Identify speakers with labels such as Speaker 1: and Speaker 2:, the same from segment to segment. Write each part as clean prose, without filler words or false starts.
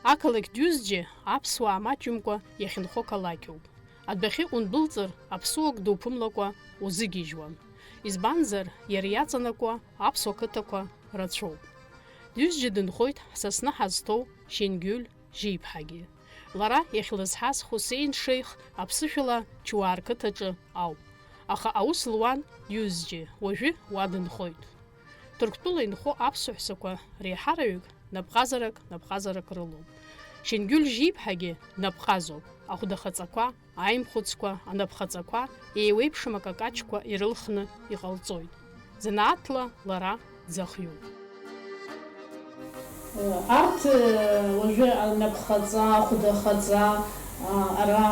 Speaker 1: Ақалақь Дҩызџьы аԥсуаа маҷымкәа иахьынхо қалақьуп. Адәахьы ундәылҵыр, аԥсуак дуԥымлакәа узыгьежьуам. Избанзар, иара иаҵанакуа аԥсуа қыҭақәа рацәоуп. Дҩызџьы дынхоит ҳсасны ҳазҭоу Шьенгәыл Жьиԥҳагьы. Лара иахьлызҳаз Хусеин Шеих аԥсышәала Чуаар қыҭаҿы ауп. Аха аус луан Дҩызџьы, уажәы уа дынхоит. Ҭырқәтәыла инхо аԥсуаҳәсақәа реиҳараҩык напҟазарак рылоуп. Шьенгәыл Жьиԥҳагьы напҟазоуп. Ахәдахаҵақәа, аимхәыцқәа, анапхаҵақәа еиуеиԥшым акакаҷқәа ирылхны иҟалҵоит. Ӡанааҭла лара дзахҩуп.
Speaker 2: Арҭ уажәы анапхаҵа, ахәдахаҵа, ара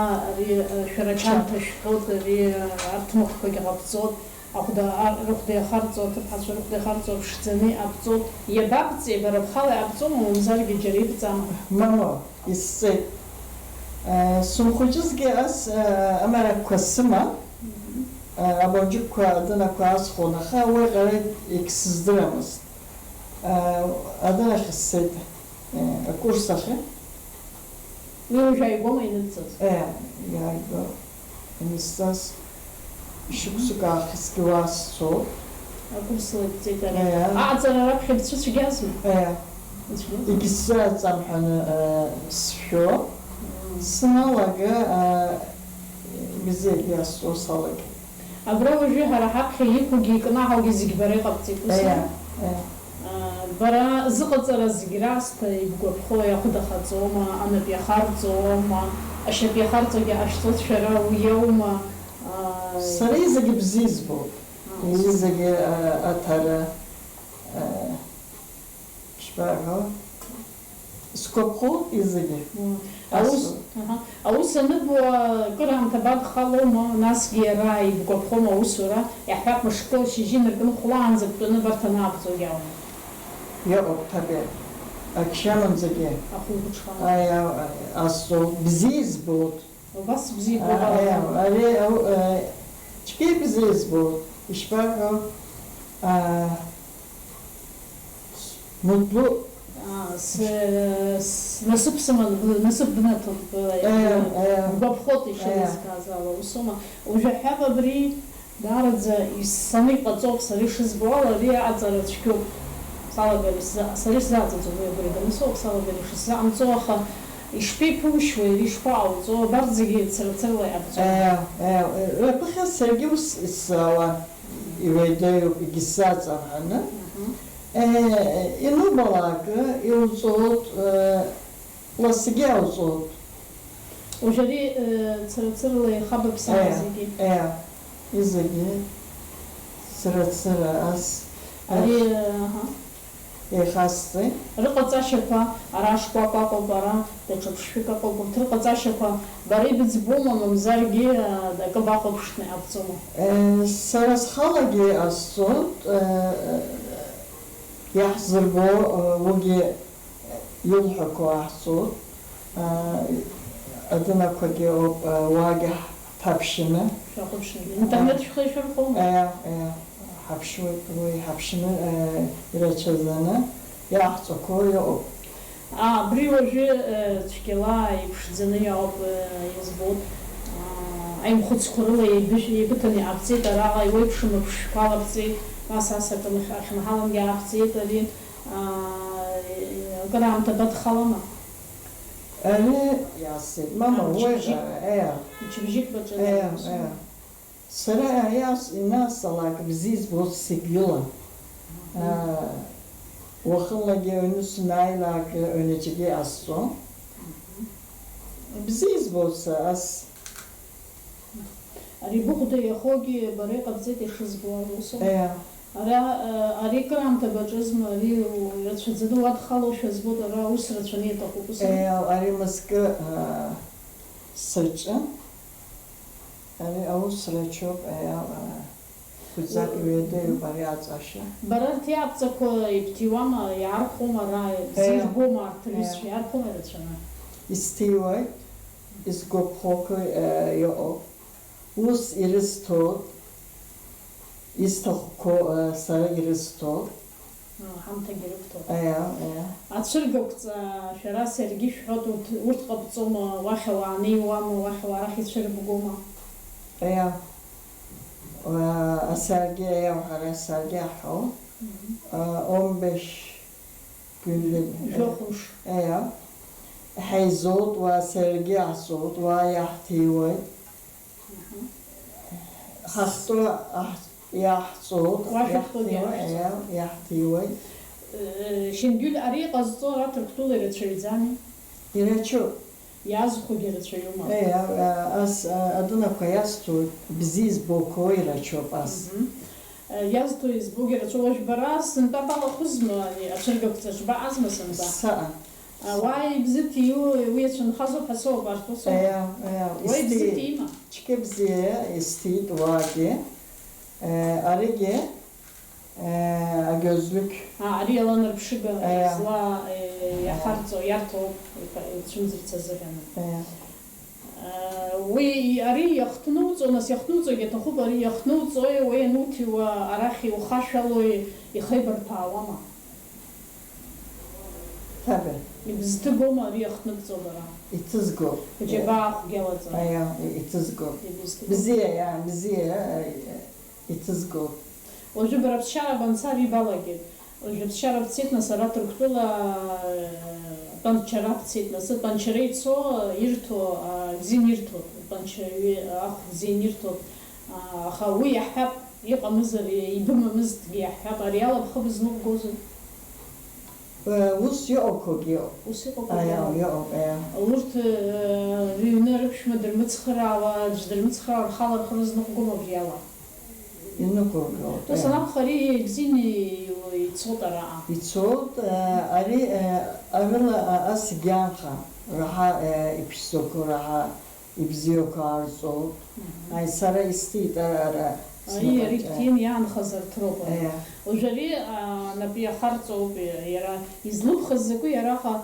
Speaker 2: шәара чамҭа шәҳәоит, арҭмыхқәагьы ҟабҵоит, рыхәда иахарҵоит, рԥацәа рыхәда иахарҵоит, ԥшӡаны иҟабҵоит. Иабаҟҵеи, бара бхала иҟабҵома, мамзаргьы џьара ибҵама?
Speaker 3: Мама, исцеит. Сумхәыҷызгьы ас амарақәа сыман, абаџьықәқәа адынақәа асхон, аха уи ҟара егьсыздырамызт. Адынахь исцеит, акурс ахь.
Speaker 2: Уи уажәы ааигәоума иныҵыз?
Speaker 3: Иааигәа инысҵаз шықәсык аахысгьы уа сцоит.
Speaker 2: Акурсла ицеит ара. Аҟаҵара раԥхьа бцәыцәгьазма?
Speaker 3: Егьсзыраҵам ҳәаны сшәо, сыналага бзиагьы иасҵо салагеит.
Speaker 2: Абра уажәы ҳара ҳаԥхьа иқәугьы икнаҳаугьы зегьы бара иҟабҵеит, усма? Бара зыҟаҵара зегьы расҭа ибгәаԥхо, иахәдахаҵома, анап иахарҵома, ашьап иахарҵогьы ҟашәҵоит шәара уи иоума?
Speaker 3: Сара изегьы бзиа избоит. Изегьы аҭара шбаго скопхо изегьы.
Speaker 2: Аус аныбо кыраамҭа бадхалома, насгьы иара ибгәаԥхома аусура, иаҳҳәап мышкы шьыжьы инаркны хәлаанӡа бтәаны барҭ анаабҵогьы аума?
Speaker 3: Иҟоуп ҭабиа. Акшьаманӡагьы асоуп, бзиа избоит.
Speaker 2: Убас бзиа ибоит.
Speaker 3: Ари ҷкәи бзиа избоит. Ишбаго мутлу
Speaker 2: насып бнаҭоуп, бгәаԥхоит ишәаны сказала, усума. Уажәы аҳәап абри даараӡа исаны иҟаҵоуп, сара ишызбо ала, ари аҟаҵара цәгьоуп. Сара исзааӡаӡом уи абри данысоуп, салагара ишысзаҟамҵо, аха ишԥеиԥушьуеи, ишԥаауҵо, абарҭ зегьы цыра-цырала иҟабҵоит.
Speaker 3: Раԥхьа саргьы ус исзаауан, иуеидаҩуп, егьысзааӡам ҳәаны. Инубалакы иуҵоит, ласгьы ауҵоит.
Speaker 2: Уажәы ари цыра-цырала ихабыԥсама зегьы?
Speaker 3: Изегьы цыра-цыра ас еихасҵеит.
Speaker 2: Рыҟаҵашьақәа ара шкәакәа ыҟоуп, ара даҽа ԥшшәык ыҟоуп, урҭ рыҟаҵашьақәа бара ибыӡбома, мамзаргьы акы бахәаԥшны иҟабҵома?
Speaker 3: Сара схалагьы ҟасҵоит, иаҳзырбо уигьы илҳәақәо аҳҵоит, адынақәагьы ауп, уаагьы ҳҭаԥшьны.
Speaker 2: Интернет шәхишәырхома?
Speaker 3: Ҳаԥшуеит, уи ҳаԥшны ирацәаӡаны иаҳҵақәо иҟоуп.
Speaker 2: Абри уажәы цәгьала иԥшӡаны иҟоуп избоит, аимхәыцқәа рыла еибыҭаны иҟабҵеит, араҟа иуеиԥшым аԥшшәқәа ҟабҵеит, нас ас ахьынҳаламгьы ааҳҵеит, ари акыраамҭа бадхалама?
Speaker 3: Ари иасит, мама, уи
Speaker 2: мчыбжьык баҿы.
Speaker 3: Сара инасалак бзиа избоит сигәыла. Уахынлагьы аҩны санааилак аҩнаҿгьы ҟасҵо. Бзиа избоит ас.
Speaker 2: Ари быхәда иахоугьы бара иҟабҵеит ишызбо усума? Ари акыраамҭа баҿызма, ари рацәаӡаны уадхалоушәа збоит, ара ус рацәаны иҭахуп, усума?
Speaker 3: Ари мызкы саҿын. Ари аус рацәоуп, хәыҷӡак иуеидаҩуп ари аҵашьа.
Speaker 2: Бара арҭ иаԥҵақәа ибҭиуама, иаархәома, ара бзиа ибома арҭ рҩызцәа, иаархәома ирацәаны?
Speaker 3: Исҭиуеит, изгәаԥхоқәа иҟоуп. Ус ирысҭоит, исҭахқәо сара ирысҭоит.
Speaker 2: ҳамҭа гирифтоуп.
Speaker 3: Аиа.
Speaker 2: шәара саргьы шәҳәоит урҭ ҟабҵома, уахь уаанеиуама, уахь арахь ицәырбгома?
Speaker 3: Аиа. Асаргьы ҳара асаргьы аҳәо. 15 günlük.
Speaker 2: Жохуш.
Speaker 3: Aia. Hayzot ve sergi asot ve yahtiyoy. Hasto yahzot. Yahtiyoy.
Speaker 2: Şengül araya qazıtso ratırqtul eretşerizani.
Speaker 3: İreço.
Speaker 2: Yazıqu geretşeyuma.
Speaker 3: Aia. As adına koyastu biziz boko ireço as.
Speaker 2: Yazıqu iz bu geretşo hoş baras sınta bala xuzma açırgıqsa şba azmasın da.
Speaker 3: Sa'a.
Speaker 2: Vay bizitiyu uyeçin xazo paso bartoso.
Speaker 3: Aia.
Speaker 2: Vay bizitiyma.
Speaker 3: Çıkı bize istiyid vagi. Arige gözlük.
Speaker 2: Ariyalanır pşıga zla yaharzo yarto çimzirtsa zıryanı. Уи ари иахҭнуҵо, нас иахҭнуҵогьы аҭахуп, ари иахҭнуҵои, уи ануҭиуа арахь иухашәалои, ихеибарҭәаауама?
Speaker 3: Tabii.
Speaker 2: Ibzҭыгома ари иахҭныбҵо бара?
Speaker 3: İtizgo.
Speaker 2: Џьабаахәгьы алаҵа.
Speaker 3: Aia, itizgo. Biziye yani biziye itizgo.
Speaker 2: Уажәы бара ԥсшьара банца ари балагеит. Уажәы ԥсшьара бцеит, нас ара Ҭырқәтәыла тәанчара бцеит, нас тәанчара ицо ирҭо, бзиан ирҭоит, тәанчаҩы ахә бзиан ирҭоит. Аха уи иаҳҳәап, иҟамызар ибымамызҭгьы иаҳҳәап, ари ала бхы бызныҟәгозар?
Speaker 3: Ус иҟоуп иҟоуп.
Speaker 2: Ус иҟоуп.
Speaker 3: Аиа, иҟоуп, аиа.
Speaker 2: Урҭ рыҩны рыԥшәма дырмыцхраауа, аӡә дырмыцхраауа рхала рхы рызныҟәгома абри ала?
Speaker 3: Иныҟәыргоуп.
Speaker 2: Ус анакәха ари бзиан ицоит араҟа.
Speaker 3: Ицоит, ари агыла ас гьанха, раҳа иԥшӡақәа раҳа ибзиақәа аарҵоуп. Аи сара истиит ара.
Speaker 2: Ари бҭин иаанхаз арҭроуп. Уажәы ари напы иахарҵоуп, иара излыбхыз закәи араҟа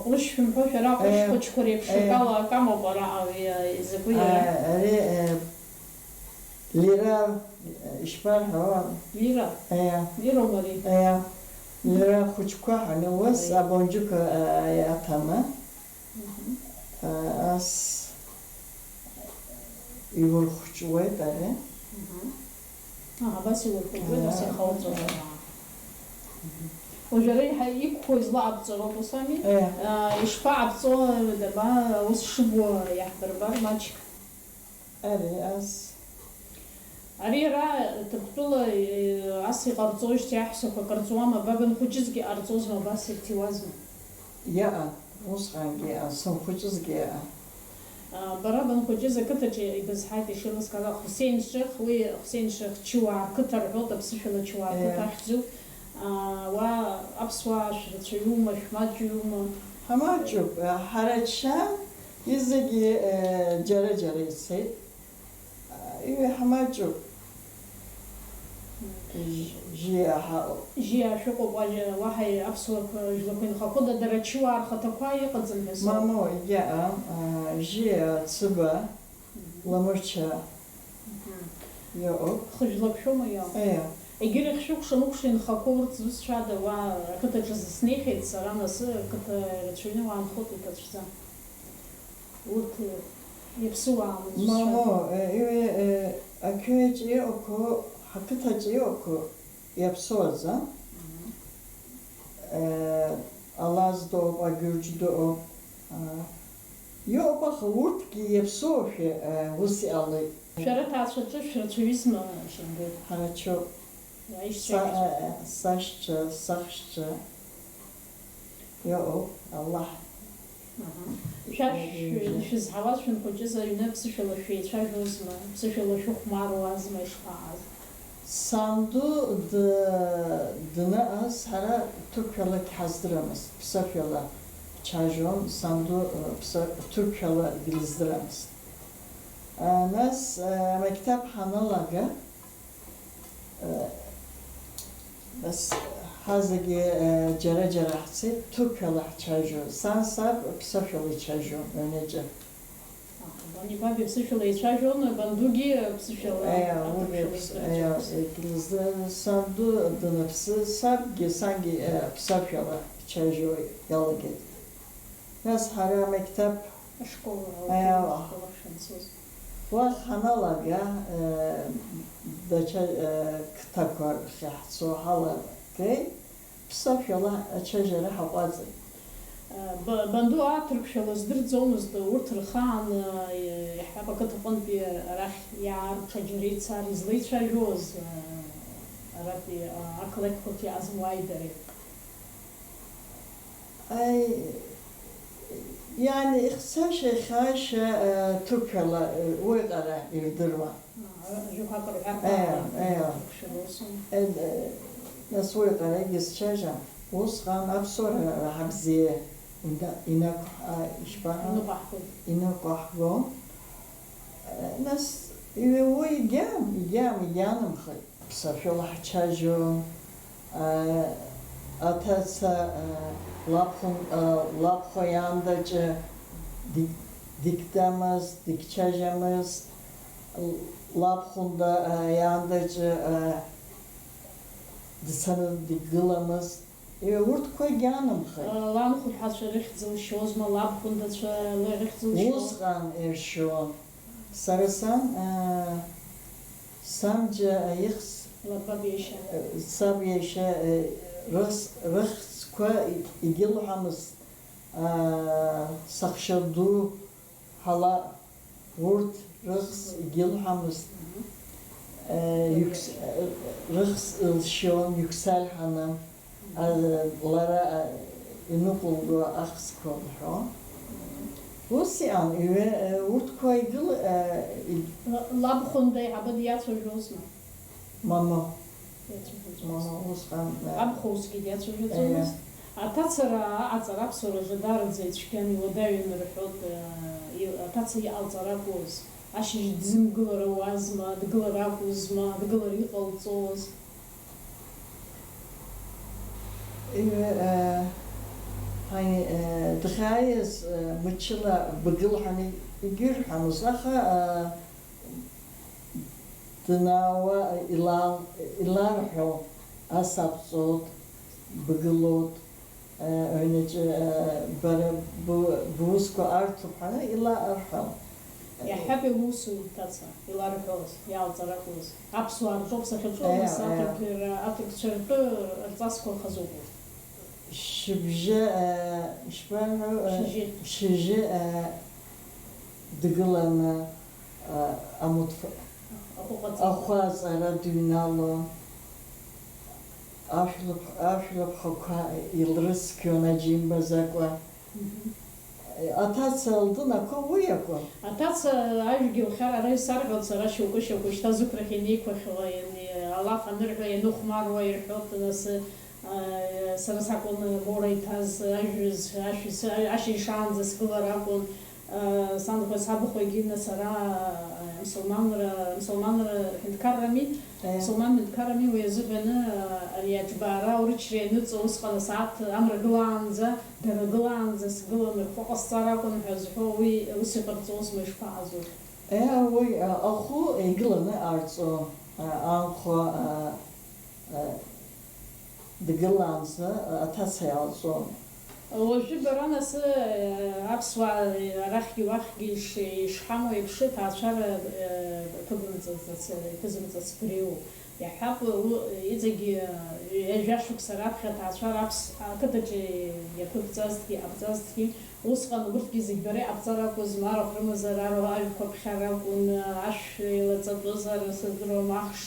Speaker 2: ҟәрышь шәымҳәо, шәара ҟәрышь хәыҷқәа реиԥш акала акамоуп араҟа закәи иара.
Speaker 3: Ари лира ишԥарҳәо?
Speaker 2: Лира? Лироуп ари.
Speaker 3: Лира хәыҷқәа ҳанылуаз абонџьык аҭама. Ас иурхәҷуеит ари.
Speaker 2: Абас иурхәҷуеит, ас иахауҵоит араҟа. Уажәы ари иқәхо излаҟабҵароуп ус ами? Ишԥаҟабҵо даба ус шыбуа иаҳдырбар маҷк.
Speaker 3: Ари ас.
Speaker 2: Ари ара Ҭырқәтәыла ас иҟарҵоижьҭеи аҳәсақәа ҟарҵуама, ба банхәыҷызгьы ҟарҵозма, абас ирҭиуазма?
Speaker 3: Иаҟан, усҟангьы иаҟан, санхәыҷызгьы иаҟан.
Speaker 2: Бара банхәыҷыз ақыҭаҿы ибызҳаит ишилыскала Хусеин Шех, уи Хусеин Шех Чуаа қыҭа рҳәоит, аԥсышәала Чуаа қыҭа ахьӡуп. Уа аԥсуаа шәрацәаҩума, шәмаҷҩума?
Speaker 3: Ҳамаҷуп, ҳара џьшьа изегьы џьара-џьара ицеит. Ҳамаҷуп. Жьиа ҳаҟоуп.
Speaker 2: Жьиа шәыҟоуп, уаҳа аԥсуақәа жәлақәа инхақәода, дара ачуаа рхаҭақәа иҟаӡам ҳәа соуп.
Speaker 3: Мамо, иаҟам, жьиа, цыба, ламырча иҟоуп.
Speaker 2: Хыжәлак шәоума иаҟоуп? Егьырахь шәыкәша-мыкәша инхақәоу урҭ зусҭцәада, уа ақыҭаҿы снеихьеит сара, нас ақыҭа рацәаҩны уаанхоит иҭацәӡа. Урҭ иаԥсыуаама зусҭцәада?
Speaker 3: Мамо, ақыҭаҿы иҟоуқәо, ҳақыҭаҿы иҟоуқәо иаԥсуаӡам. Алаз дыҟоуп, агьырџь дыҟоуп. Иҟоуп, аха урҭгьы иаԥсоушәа ус иҟалеит.
Speaker 2: Шәара аҭаацәаҿы шәрацәаҩызма Шьангәыҭ?
Speaker 3: Ҳарацәоуп. Сашьцәа, сахьшьцәа иҟоуп, Аллаҳ.
Speaker 2: Шәа шәызҳауаз шәанхәыҷыз аҩны ԥсышәала шәеицәажәозма, ԥсышәала шәыхәмаруазма ишҟааз?
Speaker 3: Санду днаҟаз ҳара ҭырқәшәалак ҳаздырамызт, ԥсышәала ҳцәажәон, санду ҭырқәшәала дилыздырамызт. Нас амектаб ҳанылага, нас ҳазегьы џьара-џьара ҳцеит, ҭырқәшәала ҳцәажәон, сан саб ԥсышәала ицәажәон ҩнаҿы.
Speaker 2: Они бабе псышила и чажон, бандуги псышила.
Speaker 3: Sandu dınıpsı sabgi sangi psafyalar çajı yalıged. Nas hara mektep
Speaker 2: Школа.
Speaker 3: var hanalar ya daça ktakar so hala kay psafyalar çajere hapazı.
Speaker 2: Банду атркшала здырӡомызт урҭ рхаан иаҳҳәап ақыҭаҟынтәи арахь иаарҽаџьареицар излеицәажәоз аратәи ақалақьқәагьы азмуааи дареи.
Speaker 3: Yani ihsaşa xaşa Türkçala uyqara irdirma.
Speaker 2: Жуҳак рҳәар
Speaker 3: Нас uyqara gisçaja. Usqan absora habziye inak işbaha inaqahgo. Nas uy gam yanım xay. Psafyola çajo atasa lapxoyandaca diktamız, dikçajamız lapxunda yandaca disanın dikgılamız урҭ қәагь анымхеит.
Speaker 2: Ланхәыҳәацәа рыхьӡ-лшьозма, лабхәындацәа рыхьӡ-лшьоз.
Speaker 3: Усҟан иршьон. Сара самџьа ихс саб иашьа рыхьӡқәа егьылҳәамызт. Саҳәшьа ду ҳала урҭ рыхьӡ егьылҳәамызт. Рыхьӡ лшьон Yüksel Hanım. Lara inuquldu axsqolho. Usiam üve urtkoygul
Speaker 2: labxunda abadiyatçojosma.
Speaker 3: Mama usqam
Speaker 2: abxuski diatçojosma. Атацара ацарапсора жадарадзе ицәгьан иуадаҩын рҳәот, атаца иҟалҵаракәыз, ашьыжь дзымгылара уазма, дгылар акәызма, дгылар иҟалҵоз.
Speaker 3: Hani dğayız mıçıla bıgıl hani igir hamızaxa dınava ilan ho asapsot bıgılot önce bara bu usko artıp hani ila arham.
Speaker 2: Иаҳҳәап иусу таца, иларҳәоз, иалҵаракәыз. Аԥсуаа рҿоуп сахьаҿоуз, аҭырқәцәа ртәы рҵасқәа рхазыҟоуп.
Speaker 3: Шьыжьы дгыланы ахәаҵара дыҩналон. Ашәлыԥхақәа илрыцқьон аџьимбазакәа. Атаца лдынақәа уи акәын.
Speaker 2: Атаца ажәгьы лхьар ара исарҳәоит сара шьоукы шьҭа зықәрахь инеиқәахьала, алаф анырҳәа ианыхәмаруа ирҳәоит, нас сара сакәын мора иҭаз ашьыжь шаанӡа сгылар акәын, санхәа сабхәагьы сара мсылманра ҳәынҭқаррами, мсылман ҳәынҭқаррами уи азыҳәаны ари аџьбаара урычра ианыҵо усҟан асааҭ амра гылаанӡа, дара гылаанӡа сгыланы рхәы ҟасҵар акәын ҳәа зҳәо уи ус иҟарҵозма ишԥаҟазу?
Speaker 3: Уи ахәы игыланы аарҵон, анхәа дгылаанӡа аҭаца иалҵон.
Speaker 2: Уажәы бара нас аԥсуаа арахьгьы уахьгьы ишҳамоу еиԥш ҭаацәара иԥызымҵац греиуоуп. Иаҳҳәап иҵегьы жәашықәса раԥхьа ҭаацәара ақыҭаҿы иаԥыҟҵазҭгьы аԥҵазҭгьы усҟан урҭгьы зегь бара иҟаԥҵар акәызма, арахә рымазар, ажәқәа ԥхьара акәын, ашә еилаҵатәызар, ахш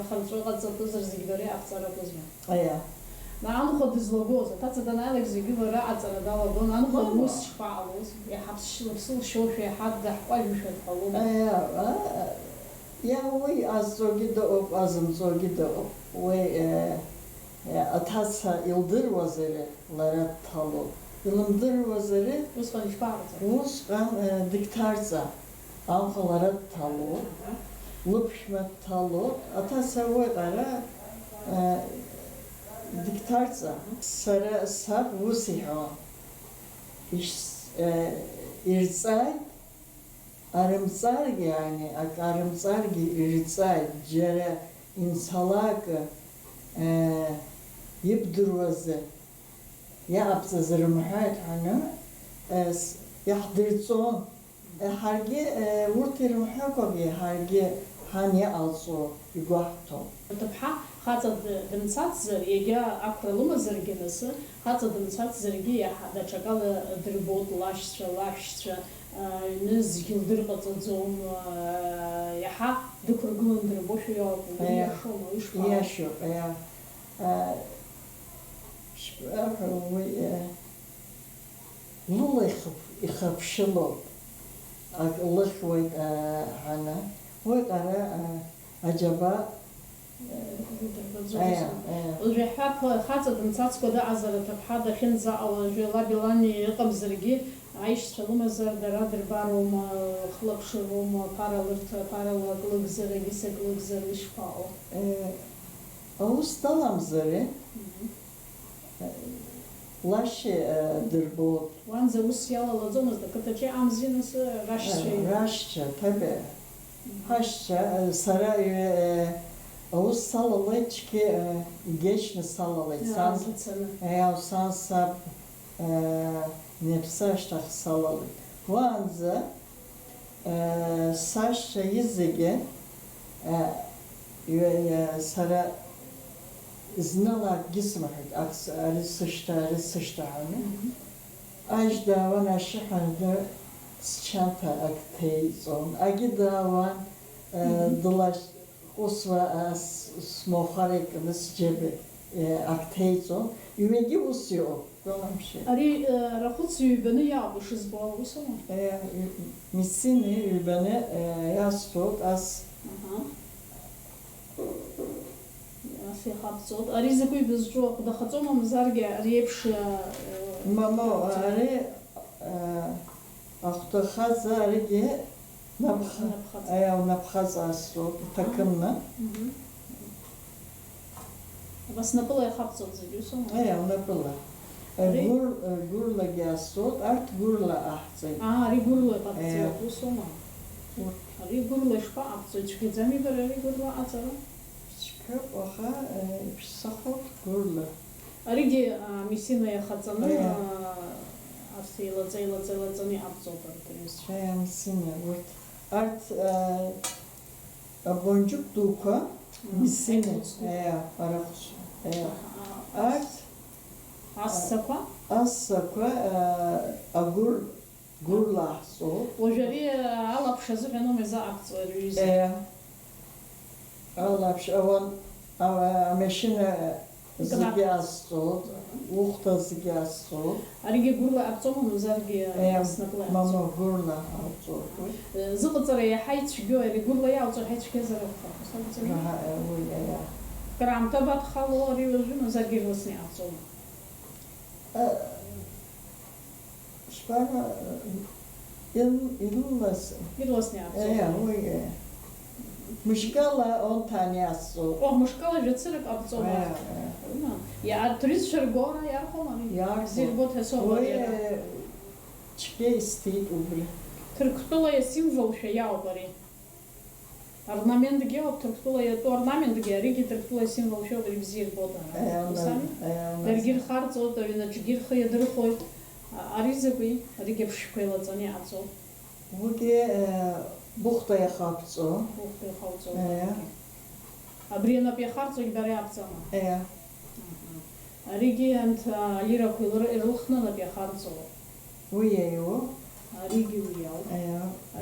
Speaker 2: харҵәы ыҟаҵатәызар, зегь бара иҟаԥҵар акәызма. Анхәа дызлагоз, аҭаца данааилак зегьы лара аҵара далагон, анхәа ус шԥаҟалоз, иаҳа лыԥсы лшьошәа, иаҳа даҳҟәажәушәа дҟалон.
Speaker 3: Уи азҵогьы дыҟоуп, азымҵогьы дыҟоуп. Уи аҭаца илдыруазари лара дҭалоуп. Илымдыруазари
Speaker 2: усҟан ишԥаҟарҵа?
Speaker 3: Усҟан дыгьҭарҵа. Анхәа лара дҭалоуп, лыԥшәма дҭалоуп, аҭаца уи ҟара diktarca, sara sab vusiha, irtsay, арымцарги, арымцарги ирицай, джера инсалак, يبدروزه يابز زرمحات عنه يحضرتون هرگی ورتی رمحاكوغي هرگی هاني also يقوحتو
Speaker 2: تبحا خاطر دمساتزر يجا أكرلوما زرجنسه خاطر دمساتزرجي يحدا شغال دربوت لاشترا نزجل دربط زوم يحا دكرجون دربوش يا
Speaker 3: يشو يا شبابه والله يخاف شلو الله خوي أنا وقرا عجبا
Speaker 2: الجحاب خاطر دمسات كده عزرة تبحا دخين زا أو جلا بلاني رقم زرجي عايش شلوم زر درادر باروم خلق شروم بارالغلق زرجي سقلق زرش فاو
Speaker 3: أوستلام زري لاشي دربوت
Speaker 2: وان زوس يلا لازمز ده كتجي عمزينس
Speaker 3: راشة تبع هاشة سراي أوس صلالي تشكي جيشن صلالي يا سان سب نفساش تخ صلالي وانزا ساش يزيجي سرا إزنالا جسمك أكس أرسشتا عني أجدا وانا شحن شانتا أكتيزون أجدا وان دلاش أسوا سموخارك نسجبه أكتيزون يمجي وسيو دلام شيء
Speaker 2: أري رخص يبني يا بوش زبال وسون
Speaker 3: ميسيني يبني ياسفوت أس
Speaker 2: في خابصوت أري زكوي بزجوق دخلتهم مزارجة ريبش
Speaker 3: ماما أري أخت خازة أري نبخ أيوة نبخز أسوق تكمنا
Speaker 2: بس نبلا خابصوت زجوسون
Speaker 3: أيوة نبلا غورلا جاسوت أرت غورلا أحسن
Speaker 2: أري غورلا خابصوت وسون أري غورلا شفا خابصوت شكل زمي بري غورلا أترى
Speaker 3: وخا بصحوت غورلا
Speaker 2: أريجي ميسينا يا خاتنا أصيلة زيلة زني أبصر تريس
Speaker 3: شيء ميسينا ورد أرت أبونجوك دوكا ميسينا أرخص أرت أسقى أقول غورلا صوت
Speaker 2: وجري على بشزق إنه مزا أبصر ريز
Speaker 3: الله بشأون ماشينا زجاجات وقت زجاجات
Speaker 2: أريجي غورلا أبصر مزارجي أصنقلا
Speaker 3: ماما غورلا أبصر
Speaker 2: زقت رأي حيت شجوا أريجي غورلا يا أبصر حيت كذا
Speaker 3: راح ويا
Speaker 2: كرام تبات خلوا ريوجو مزارجي وسني أبصر
Speaker 3: شبابا يلوس
Speaker 2: يلوسني أبصر
Speaker 3: ويا مشكلة أون تاني أسوق
Speaker 2: مشكلة جتسرك أبصر يا تريز شرقورا يا خماني
Speaker 3: يا
Speaker 2: زيربوت هسوا
Speaker 3: ويا تشكي ستيت أبري
Speaker 2: تركتولا يا سيمفول شيء أبري орнамент геоб труктула я то орнамент ге риги труктула символ шо бри бзир бода сами дергир харцо то вина чгир хе дрхой аризеби риги пшкела цани ацо
Speaker 3: وكي بوختا يا خابصو
Speaker 2: бухте хауцо абриена пе харцо гбаре апцама риги ант лира кулра ирлхна на пе харцо
Speaker 3: ويايو
Speaker 2: риги уяу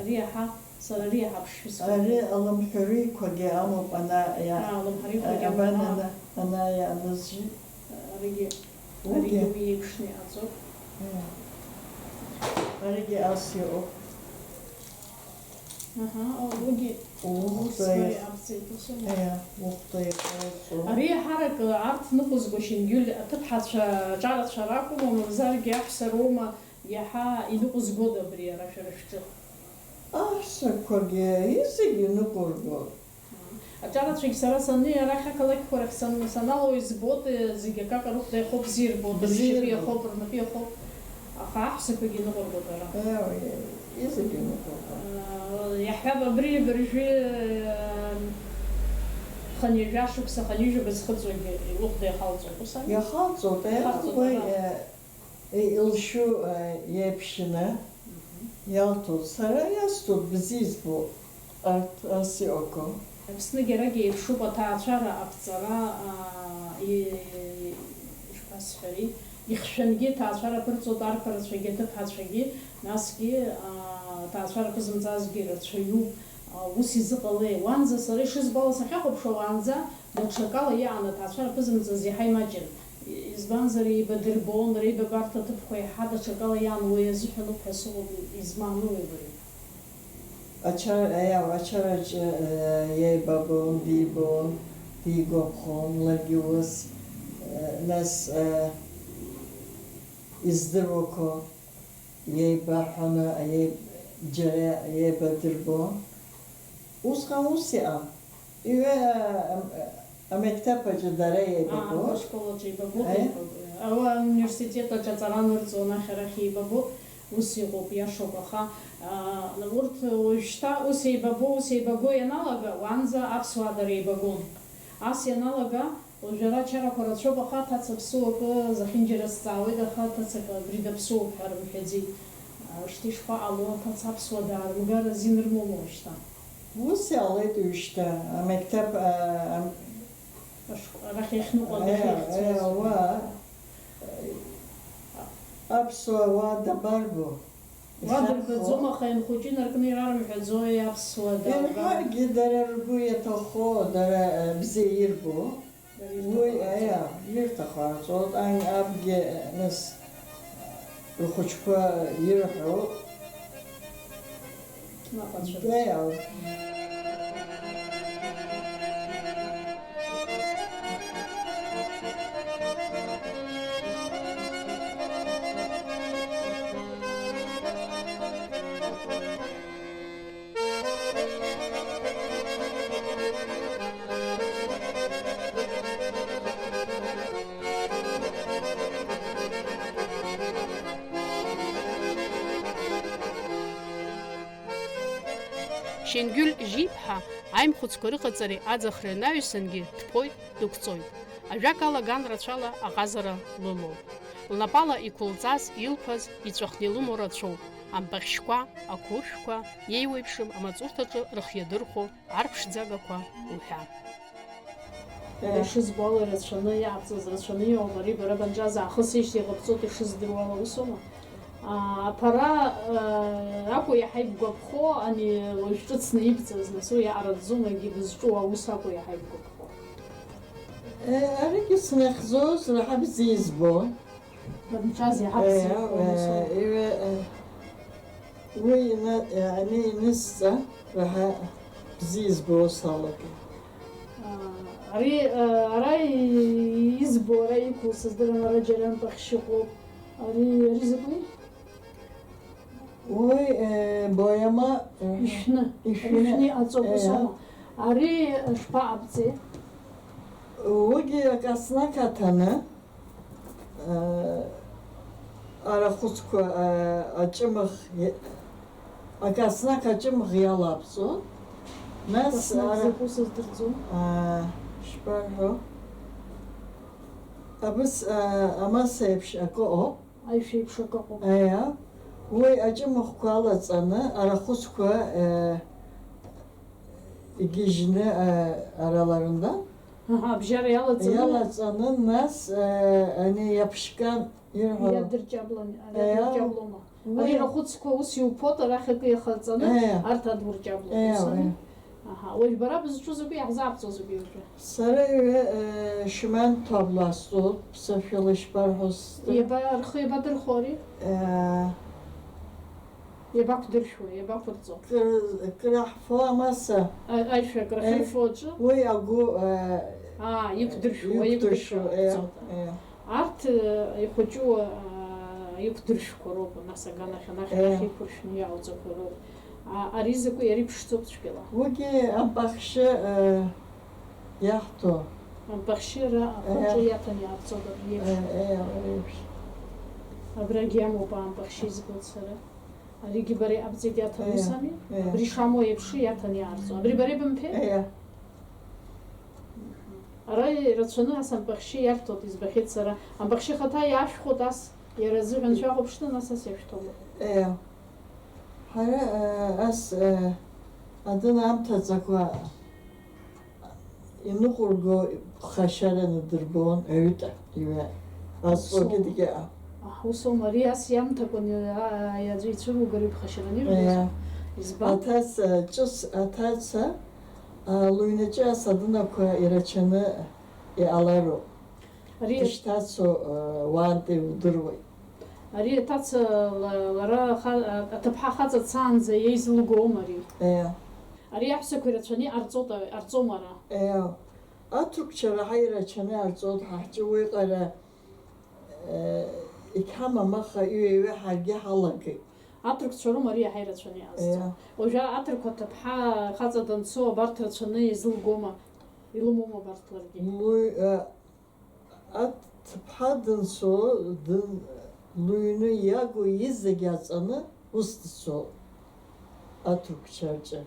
Speaker 2: риха سرريها بشوس
Speaker 3: أري الله محريك وجامو أنا يا
Speaker 2: الله محريك
Speaker 3: أنا يا نزجي
Speaker 2: رجع ويبشني أزوج
Speaker 3: رجع أسيو
Speaker 2: وجي
Speaker 3: وقتي وقتي
Speaker 2: أري حركة عرض نقص بشين يقول تبحث جالت شراكم ومزارج يحسر وما يحا ينقص جودة بري رشرشته
Speaker 3: أحسكوجي يسيجي نقولو
Speaker 2: أجارت شيء سرساني رايحة كلك خورك سنالو يزبط زيجا كاكا روح ده خوب زير بود بزير يا خوب رنبي خوب أخا أحسكوجي نقولو ترى
Speaker 3: Изыгины.
Speaker 2: Иаҳҳәап, абри быржәы ханижәашықәса, ханижәба зхыҵуагьы илыхәда иахалҵоуп, ус ами?
Speaker 3: Иахалҵоуп, уи илшьу иеиԥшьны иалҭоит. Сара иасҭоит бзиа избо, ас иҟаго.
Speaker 2: Аԥснагьы арагьы еиԥшуп аҭаацәара, аԥҵара, ишԥасҳәари, ихшәангьы аҭаацәара ԥырҵоит, арԥарацәагьы, аҭыԥҳацәагьы, насгьы аҭаацәара ԥызымҵазгьы рацәаҩуп. Ус изыҟалеи? Уанӡа сара ишызбало сахьахәаԥшуа уаанӡа даҽакала иаан аҭаацәара ԥызымҵаз иаҳа имаҷын. Избанзар еибадырбон, реибабарҭа аҭыԥқәа иаҳа даҽакала иаан уи азыҳәаноуп ҳәа сыҟоуп, измааноуи бареи?
Speaker 3: Ачараҿ иеибабон, дибон, дигәаԥхон, ларгьы ус, нас издыруақәо иеибаҳәаны џьара иеибадырбон. Усҟан ус иҟан. Амектеԥаҿы дара еибабон.
Speaker 2: Ашколаҿы еибабо, ауниверситетаҿы аҵара нырҵон, арахь еибабо, ус иҟоуп, иашоуп, аха урҭ уажәшьҭа ус еибаго ианалага, уанӡа аԥсуаа дара еибагон. Ас ианалага, уажәы ара ачарақәа рацәоуп, аха аҭаца ԥсуак захьынџьара сҵаауеит, аха аҭацак абри даԥсуоуп ҳәа рымҳәаӡеит. Шьҭа ишԥаҟало, аҭаца аԥсуа даарымгар азин рмоума уажәшьҭа?
Speaker 3: Ус иҟалеит уажәшьҭа, амектеп
Speaker 2: арахь иахьныҟәа
Speaker 3: аԥсуаа уаа дабарбо.
Speaker 2: Уа дыргаӡом, аха инхәыҷы инаркны ирарымҳәаӡои аԥсуаа
Speaker 3: Ирҳәаргьы дара ргәы иаҭахо, дара бзиа ирбо, уи ирҭахарҵоит, абгьы нас рхәыҷқәа ирҳәо.
Speaker 1: Шьенгәыл Жьиԥҳа аимхәыцқәа рыҟаҵареи аӡахреи анаҩсангьы дԥоит, дықәҵоит. Ажәакала ган рацәала аҟазара лымоуп. Лнапала иқәылҵаз, илԥаз, иҵәахны илымоу рацәоуп. Ампахьшьқәа, ақәыршәқәа, иеиуеиԥшым амаҵурҭаҿы рыхиадырхәо арԥшӡагақәа уҳәа.
Speaker 2: Ишызбало ирацәаны иааԥҵыз, рацәаны иоуп, ари бара банџьаз аахысижьҭеи иҟабҵоит ишыздыруала, усоума? Аԥара акәу иаҳа ибгәаԥхо, ани уажә ҿыцны ибҵаз, нас уи иаараӡомагьы дызҿу аус акәу иаҳа ибгәаԥхо.
Speaker 3: Аригьы снахьӡоз раҳа бзиа избон.
Speaker 2: Банџьаз иаҳа бзиа избон.
Speaker 3: Уи инысҵа раҳа бзиа избо салагьы.
Speaker 2: Ара избо, ара иқәу сыздырам, ара џьара ампахьшьыҟоуп. Ари закәи?
Speaker 3: Уи боиама
Speaker 2: ишәны аҵоуп, усоума? Ари шԥаҟабҵеи?
Speaker 3: Уигьы акаснак аҭаны арахәыцқәа аҿымӷ, акаснак аҿымӷ иалаԥҵон. Нас
Speaker 2: закәу сыздырӡом.
Speaker 3: Шԥарҳәо? Абыс амаса еиԥш акы ыҟоуп.
Speaker 2: Аишәа еиԥш акы ыҟоуп.
Speaker 3: Уи аҿымӷқәа алаҵаны арахәыцқәа игьежьны араларында
Speaker 2: абжьара
Speaker 3: иалаҵаны, нас ани иаԥшькан
Speaker 2: иадырҷаблома. Ари арахәыцқәа ус иуԥот, арахь акы иахаҵаны арҭ адурҷаблома. Уажә бара бызҿу закәи, иаҳзаабҵо закәи уажәы?
Speaker 3: Сара шьман табла астәоуп, ԥсышәала ишԥарҳәоз.
Speaker 2: Рхы иабадырхәо ари? Иабақәдыршәуа, иабақәырҵо?
Speaker 3: Краҳфо амаса.
Speaker 2: Аишәа крахьырфо аҿы?
Speaker 3: Уи агәы
Speaker 2: иқәдыршәуа. Арҭ ихәыҷу иқәдыршәқәа роуп, нас аганахь иқәыршәны иаауӡақәа роуп. Ари закәи, ари ԥшӡоуп цәгьала.
Speaker 3: Уигьы ампахьшьы иаҳҭо.
Speaker 2: Ампахьшьы ахәыҷы иаҭан иааԥҵоит абри еиԥш. Абрагь иамоуп ампахьшьы избоит сара. Аригьы бареи абзеит иаҭаны усами? Абри шамоу еиԥш иаҭаны иаарҵо. Абри бареи бымԥеи? Ара ирацәаны ас ампахьшьы иарҭоит, избахьеит сара. Ампахьшьы хаҭа иаашәхәоит ас, иара азыҳәан шәахәаԥшны, нас ас иашәҭоуп.
Speaker 3: Ҳара ас адын амҭаҵақәа иныҟәырго ԥхашьараны дырбон аҩыта иҩа. Азҵогьы дгьаҟа.
Speaker 2: Усоума, ари ас иамҭакәан аӡәы ицәыругар иԥхашьараны ирбоз. Избан?
Speaker 3: Аҭаца лыҩнаҿы ас адынақәа ирацәаны иҟалароуп. Дышьҭацо уаантәи удыруеит.
Speaker 2: Ари аҭаца лара аҭыԥҳа хаҵа дцаанӡа иеизылгоума ари? Ари аҳәсақәа ирацәаны иҟарҵома ара?
Speaker 3: Аҭырқәцәа раҳа ирацәаны иҟарҵоит, ҳаҳҿы уиҟара иқьамамаха иҩаҩы ҳаргьы ҳалагеит.
Speaker 2: Аҭырқәцәа роума ари иаҳа ирацәаны иҟазҵо? Уажәы аҭырқәа аҭыԥҳа хаҵа данцо абарҭ рацәаны изылгома? Илымоума абарҭ ларгьы?
Speaker 3: Аҭыԥҳа данцо лыҩны иагу изегьы аҵаны ус дцоит аҭырқәцәа рҿы.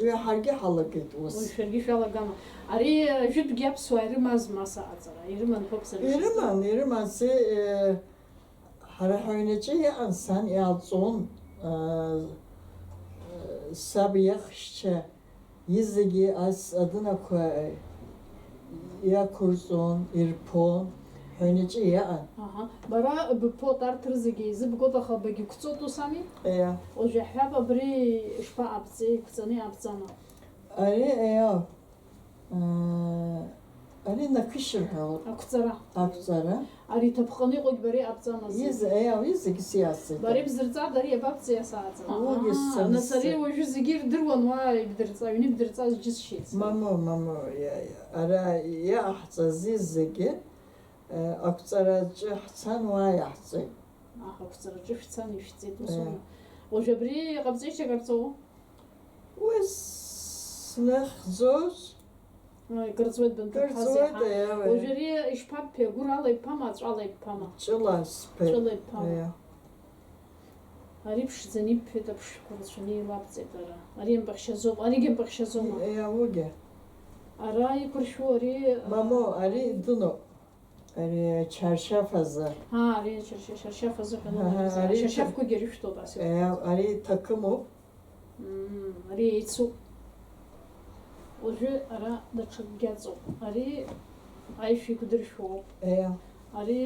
Speaker 3: Уи ҳаргьы ҳалагеит ус.
Speaker 2: Шәаргьы шәалагама. Ари жәытәгьы аԥсуаа ирымазма ас аҟаҵара? Ирыман ҳәоуп сара ишысҭаху.
Speaker 3: Ирыман. Ҳара ҳаҩнаҿы иҟан сан иҟалҵон саб иахшьцәа изегьы ас адынақәа иақәырҵон, ирԥон, ҳаҩнаҿы иҟан.
Speaker 2: Бара бԥот арҭ рзегьы изыбгоит, аха багьықәҵоит усами? Уажәы иаҳҳәап абри ишԥаҟабҵеи, иқәҵаны иҟабҵама?
Speaker 3: Ари нақәышьырҳәоит. Ақәҵара.
Speaker 2: Ари иҭаԥҟаны иҟоугь бара иҟабҵама?
Speaker 3: Изегьы сиасит.
Speaker 2: Бара ибздырҵада ари иабабҵеи ас ааҵра? Нас ари уажәы зегьы ирдыруан уа аҩны ибдырҵаз џьысшьеит.
Speaker 3: Мамоу, ара иааҳҵаз зегьы ақәҵараҿы ҳцан уа иаҳҵеит.
Speaker 2: Ақәҵараҿы шәцан ишәҵеит усума? Уажәы абри иҟабҵеишь иҟарҵоу?
Speaker 3: Уи снахьӡоз
Speaker 2: Икырҵуеит бынҭыԥҳази. Уажәы ари ишԥабԥеи, агәыр ала ибԥама, аҵәала ибԥама?
Speaker 3: Ҷыла сԥеит.
Speaker 2: Ҷыла ибԥама. Ари ԥшӡаны ибԥеит аԥшшәқәа рацәаны илабҵеит ара. Ари ампахьшьазоуп, аригьы ампахьшьазоума?
Speaker 3: Уигьы.
Speaker 2: Ара иқәыршәу ари...
Speaker 3: Мамоу, ари дыноуп. Ари чаршьаф азы.
Speaker 2: Ари чаршьаф азыҳәан ашьаршьафқәагьы ирышәҭоуп ас.
Speaker 3: Ари ҭакымуп.
Speaker 2: Ари еицуп. Уажәы ара даҽакгьы аҵоуп. Ари аишәа икәдыршәоуп. Ари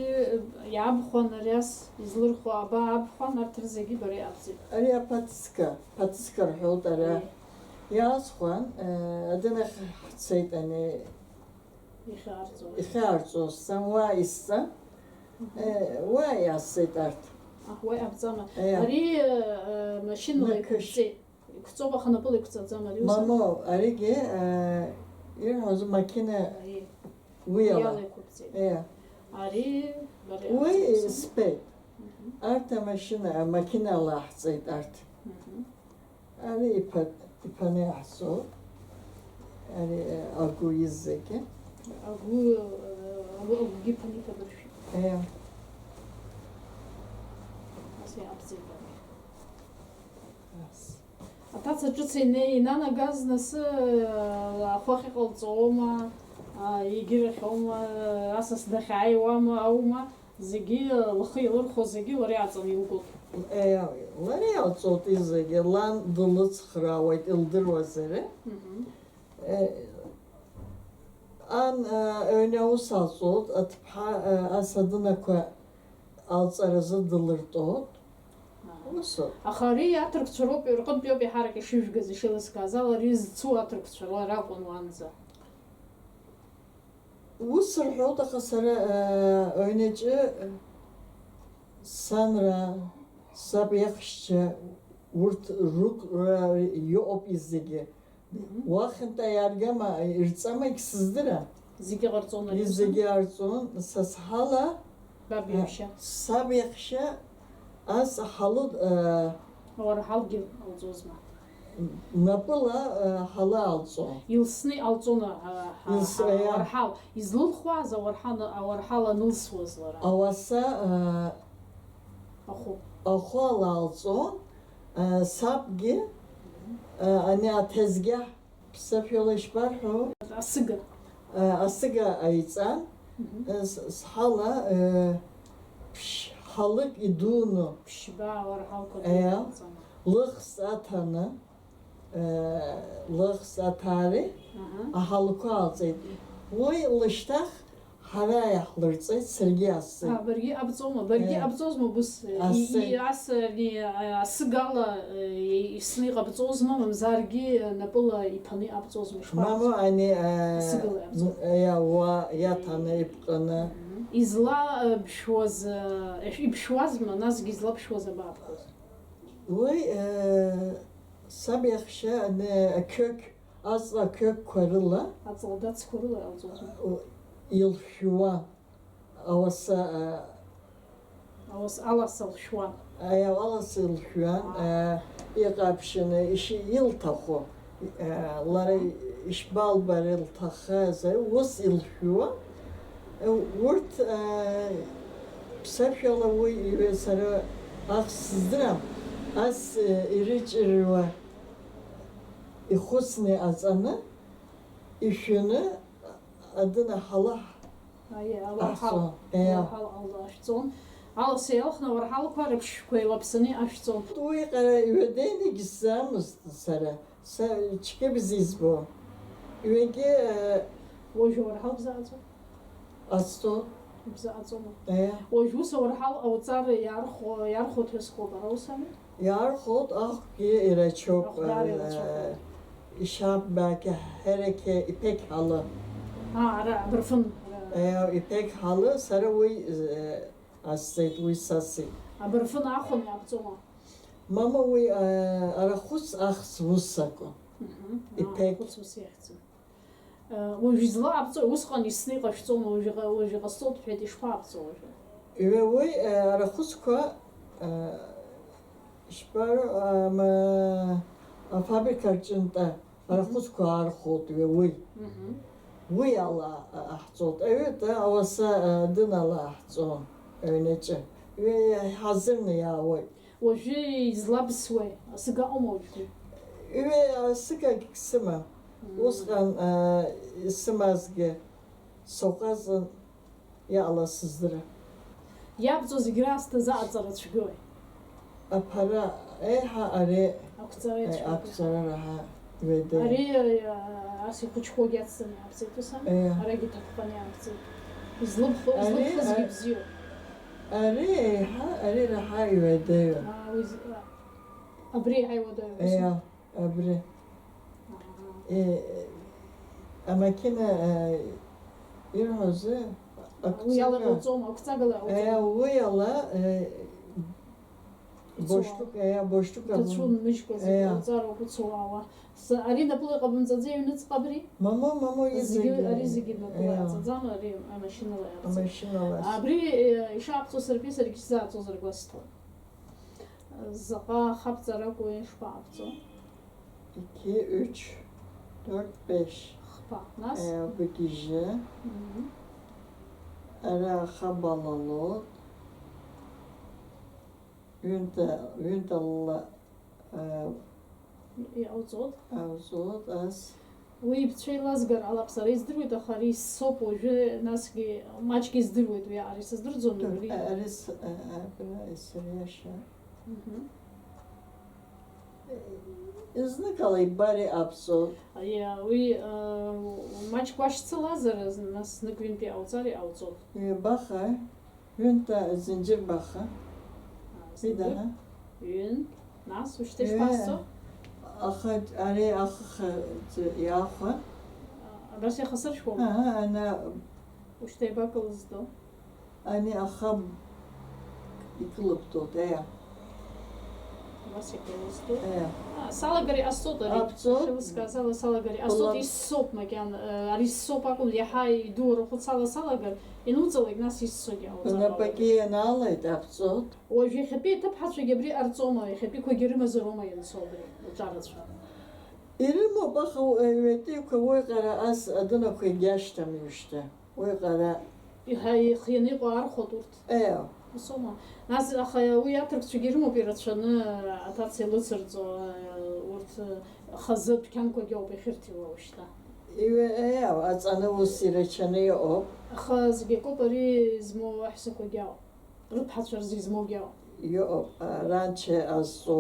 Speaker 2: иабхәан, ари ас излырхуа абаа абхәан, арҭ рзегьы бара иҟабҵеит.
Speaker 3: Ари аԥаҵка рҳәоит ара. Иаасхәан, адынахь ҳцеит ихьаарҵоз сан, уа иссан, уа иаасеит арҭ.
Speaker 2: Уа иҟабҵама? Ари машьынала иқәҵеит. Иқәҵоуп, аха напыла иқәҵаӡам ари уса?
Speaker 3: Мамоу, аригьы ирҳәоз макьына уи ала
Speaker 2: иқәҵеит. Ари бара
Speaker 3: уи спеит. Арҭ амакьына ала ҳҵеит арҭ. Ари иԥаны иаҳҵоит. Ари агәы изегьы.
Speaker 2: Агәгьы ԥаны иҭадыршәит. Ас иҟабҵеит бара. Аҭаца ҿыц инанагаз насы ахәах иҟалҵома, егьырахьома, асас дахьааиуама, аума, зегьы лхы илырхо зегьы лара иаҵаны илгоит.
Speaker 3: Лара иалҵоит изегьы, лан длыцхраауеит илдыруазар. Ан аҩны аус алҵоит, аҭыԥҳа ас адынақәа алҵаразы дылыртәоит.
Speaker 2: Аха ари аҭырқәцәа роуп, рҟынтәи ауп иҳарак ишыжәгаз, ишеилыскааз, ари зцу аҭырқәцәа ракәын уанӡа.
Speaker 3: Ус рҳәоит, аха сара аҩнаҿы санра, саб иахшьцәа, урҭ рықәра иҟоуп изегьы. Уахьынтәи иааргама, ирҵама егьсыздырам.
Speaker 2: Зегьы ҟарҵон ари?
Speaker 3: Зегьы ҟарҵон, са сҳала саб иахшьа ас ҳалы
Speaker 2: Уара ҳалгьы алҵозма?
Speaker 3: Напыла ҳала алҵон.
Speaker 2: Илсны иҟалҵон ауарҳал. Излылхуаз ауарҳал анылсуаз лара?
Speaker 3: Ауаса ахәы ала алҵон, Sabgi, hani tezgah, psafyola iş var o.
Speaker 2: Asıga.
Speaker 3: Asıga ayıcan, hala halık idunu,
Speaker 2: Pişba var halka.
Speaker 3: lık satanı, lık satari, halıku alsaydı. Bu iliştak hava ayaklarca sergi ası.
Speaker 2: Bergi abzoma, bergi abzozma bus. İyi as ni asıgala isni abzozma mzargi napula ipani abzozmuş.
Speaker 3: Mama hani ya tanıyıp kanı.
Speaker 2: İzla bişoz mı? Nasıl izla bişoz babkoz?
Speaker 3: Vay sabahşa hani kök azla kök karıla.
Speaker 2: Atılda çıkırılar abzozma.
Speaker 3: Yılşuva avasa
Speaker 2: Avas alasal şu an.
Speaker 3: alası yılşuvan yıkapşını işi yıl tahu. Lara iş bal baril tahaza vos yılşuva. Vurt psafyola bu ve sarı aksızdıram. Az iriç irva ihusni azanı işini adına hala
Speaker 2: Ay Allah hal. Allah aşçon. Al seyah ne var hal karış koyulapsını aşçon.
Speaker 3: Uy kara üvedeyni gitsemiz sara. Sen çıkabiliriz bu. Üvege
Speaker 2: Ojo var hal zaten.
Speaker 3: asto.
Speaker 2: Zaten.
Speaker 3: Ya.
Speaker 2: Ojo var hal avtar yar hotes kobar olsam.
Speaker 3: Yar hot ki ire çok. İşap belki hereke ipek halı.
Speaker 2: Ha ara bırfın.
Speaker 3: İpek halı sarı uy asayt uy sasi.
Speaker 2: Bırfın ahon yaptım.
Speaker 3: Mama uy arahus ahs vusako. İpek.
Speaker 2: Ojo yaptım. Uskan isni kaçtım. Ojo kastot fetiş yaptım.
Speaker 3: Ve uy arahus ko işbar ama fabrikacında arahus ko arhot ve uy. Uy Allah ahzot. Evet avasa dın Allah ahzot. Öylece. Ve hazır ne ya uy.
Speaker 2: Ojo izlabswe. Asıga omojo.
Speaker 3: Ve sıka kısmı. Uskan ismazge sokazın ya Allah sizlere.
Speaker 2: Yaptım zigrasta zaten çıkıyor.
Speaker 3: Para ha are
Speaker 2: Aktaraya çıkıyor.
Speaker 3: aksara raha ve de.
Speaker 2: Ari asi kuçko gelsin yapsın sen. Ara git akpan yapsın. Zlıp hız gibziyor.
Speaker 3: Are raha ve de.
Speaker 2: Abri hayvada.
Speaker 3: Ya abre. Ama kine İrhazı
Speaker 2: Uyalar olsun, aktargalar olsun.
Speaker 3: Uyala boşluk
Speaker 2: Taçun müşkezi, zar okutsova. Ari da pula kabın zaten eviniz kabri.
Speaker 3: Mama
Speaker 2: Zigi ari zigi da pula zaten ari maşinalar yaptı.
Speaker 3: Maşinalar.
Speaker 2: Abri şapto serpi sergi zaten zırgastı. Zaga hapzara koyun şapto.
Speaker 3: 2 3 4 5.
Speaker 2: Pa nas.
Speaker 3: Bakıcı. Ara habalalı. Yunta
Speaker 2: Auzot.
Speaker 3: Auzot as.
Speaker 2: Уи бцәеилазгар алаԥсара издыруеит, аха ари соуп уажәы насгьы маҷк издыруеит уи ари сыздырӡом ари.
Speaker 3: Арис сыриаша. Изныкала бари аԥсо.
Speaker 2: Уи маҷк уашьцылазар, нас нык-ҩынтәи ауҵар иҟауҵоит.
Speaker 3: Баха, ҩынтә зынџьыр баха. Идаha.
Speaker 2: Ҩын, нас ушьҭа ишԥасҵо?
Speaker 3: Аха ари ахха иахва.
Speaker 2: Абас иахасыршәуам.
Speaker 3: Ана
Speaker 2: Ушьҭа еибакылыздо.
Speaker 3: Ани аха икылыԥтоит,
Speaker 2: Абас иҟалыздо. Салагари астот ари.
Speaker 3: Аԥҵоит.
Speaker 2: Шылызкааз салагари астот иссоуп макьана. Ари ссоуп акәым, иаҳа идуура хәыцала салагар, инуҵалак нас иссоит иауҵар.
Speaker 3: Напаки ианаалеит аԥҵоит.
Speaker 2: Уажәы иахьатәи аҭыԥҳацәагьы абри ҟарҵома, иахьатәиқәагьы рымазароума иансоу абри уҿарацәа.
Speaker 3: Ирымоуп, аха ҩатәиқәа уиҟара ас адунақәа егьашьҭам ҩышьҭа. Уиҟара.
Speaker 2: Ихианы иҟоу архәоит урҭ. Усома. Нас аха уи атркцәагьы ирымоуп ирацәаны аҭаца илыцырҵо урҭ хазы дәқьанқәагьы ауп иахьырҭиуа уажәшьҭа.
Speaker 3: Аҵаны ус ирачаны иҟоуп.
Speaker 2: Аха зегьы акоуп ари измоу аҳәсақәагьы ауп. Рыԥҳацәа рзы измоугьы ауп.
Speaker 3: Иҟоуп ранча азҵо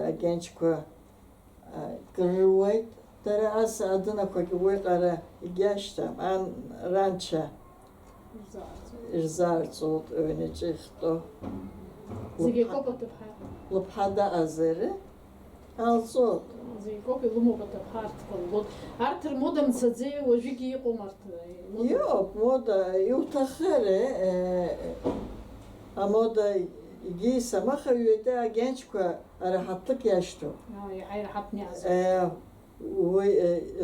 Speaker 3: агьанчқәа крыруеит. Дара ас адынақәагьы уиҟара егьашьҭам. Ранча ирзаарҵоит ҩнаҿы ихтәу.
Speaker 2: Зегьы акоуп аҭыԥҳа.
Speaker 3: Лыԥҳа даҟазари ҟалҵоит.
Speaker 2: Зегьы акоуп илымоуп аҭыԥҳа арҭқәа. Арҭ рмода мцаӡеи уажәыгьы иҟоуп арҭ.
Speaker 3: Иоуп мода иуҭахыри амода егьи самахаҩыт агьанчқәа араҳаҭык иашьҭоуп.
Speaker 2: Аираҳаҭны иаазоуп.
Speaker 3: Уи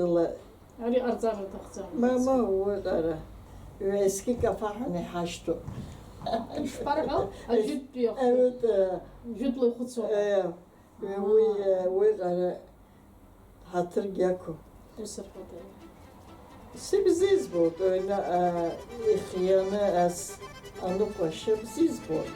Speaker 3: ила
Speaker 2: Ари ҟарҵар рҭахӡам.
Speaker 3: Мама уиҟара есқьы кафаҳәаны иҳашьҭоуп.
Speaker 2: Ишԥарҳәо? Ажәытәтәи жәытәла ихәыцуа.
Speaker 3: Уиҟара ҳаҭыргьы ақәуп.
Speaker 2: Ус рҳәоит ари.
Speaker 3: Сыбзизбоит ҩны ихианы ас аныҟәашьа бзизбоит.